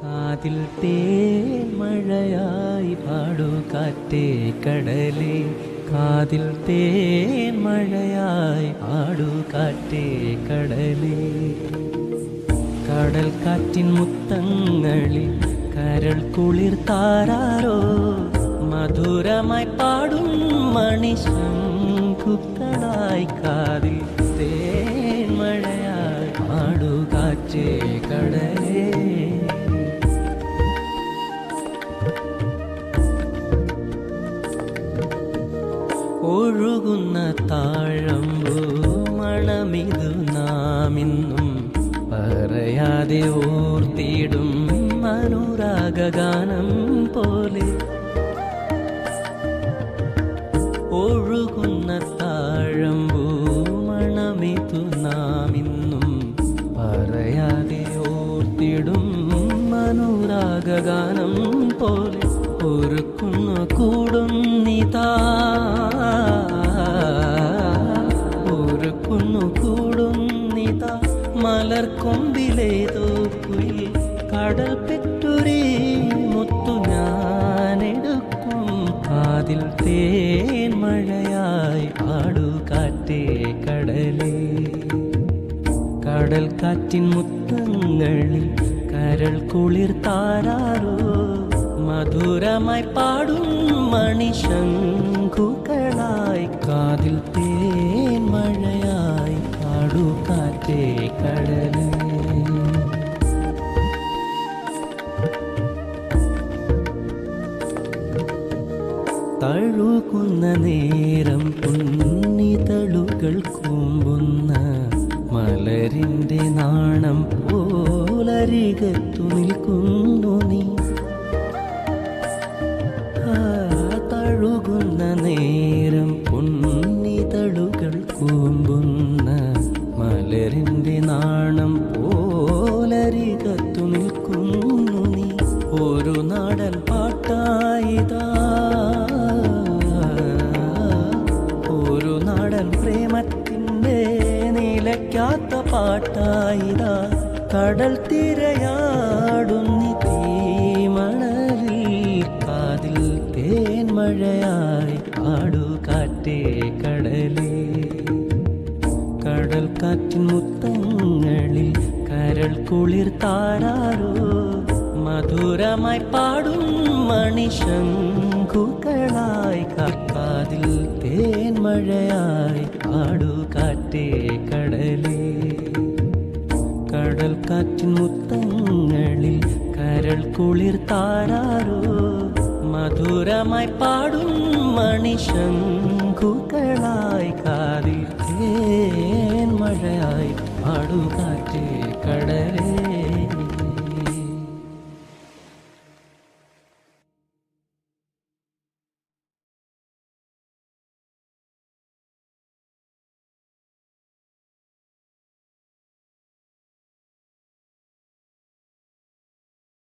കാതിൽ തേൻമഴയായി പാടൂ കാറ്റേ കടലേ, കാതിൽ തേൻമഴയായി പാടൂ കാറ്റേ കടലേ. കടൽ കാറ്റിൻ മുത്തങ്ങളിൽ കരൾ കുളിർ താരാരോ, മധുരമായി പാടും മണിശങ്കുക്കളായി കാതിൽ തേൻമഴയായി പാടൂ കാറ്റേ കടലേ. ഒഴുകുന്ന താഴമ്പൂ മണമിതു നാമിന്നും പറയാതെ ഓർത്തിടും അനുരാഗാനം പോലെ. ഒഴുകുന്ന താഴമ്പൂ മണമിതു നാമിന്നും പറയാതെ ഓർത്തിടും അനുരാഗാനം പോലെ. ഒരുക്കുന്നു കൂടുന്നിതാ, ഒരുക്കുന്നു കൂടുന്നിതാ മലർക്കൊമ്പിലേതോ കുയിൽ. കടൽ പെറ്റൊരേ മുത്തു ഞാനെടുക്കും, കാതിൽ തേൻമഴയായി പാടൂ കാറ്റേ കടലേ. കടൽ കാറ്റിൻ മുത്തങ്ങളിൽ കരൾ കുളിർ താരാരോ, മധുരമായി പാടും മണിശങ്കുകളായി കാതിൽ തേൻമഴയായി പാടൂ കാറ്റേ കടലേ. തഴുകുന്ന നേരം പുന്നിതളുകൾ കൂമ്പുന്ന മലരിൻ്റെ നാണം പോലരികത്തു നിൽക്കുന്നു നീ. തഴുകുന്ന നേരം പുന്നിതളുകൾ കൂമ്പുന്ന മലരിൻ്റെ നാണം പോലരികത്തു നിൽക്കുന്നു നീ. ഒരു നാടൻ പാട്ടായിതാ, ഒരു നാടൻ പ്രേമത്തിൻ്റെ നിലയ്ക്കാത്ത പാട്ടായിതാ. കടൽ തിരയാടുന്നി തീമണലിൽ കാതിൽ തേൻമഴയായി പാടൂ കാറ്റേ കടലേ. കടൽ കാറ്റിൻ മുത്തങ്ങളിൽ കരൾ കുളിർ താരാരോ, മധുരമായി പാടും മണിശങ്കുകളായി കാതിൽ തേൻമഴയായി പാടൂ കാറ്റേ കടലേ. കടൽ കാറ്റിൻ മുത്തങ്ങളിൽ കരൾ കുളിർ താരാരോ, മധുരമായി പാടും മണിശങ്കുകളായി കാതിൽ തേൻമഴയായി പാടൂ.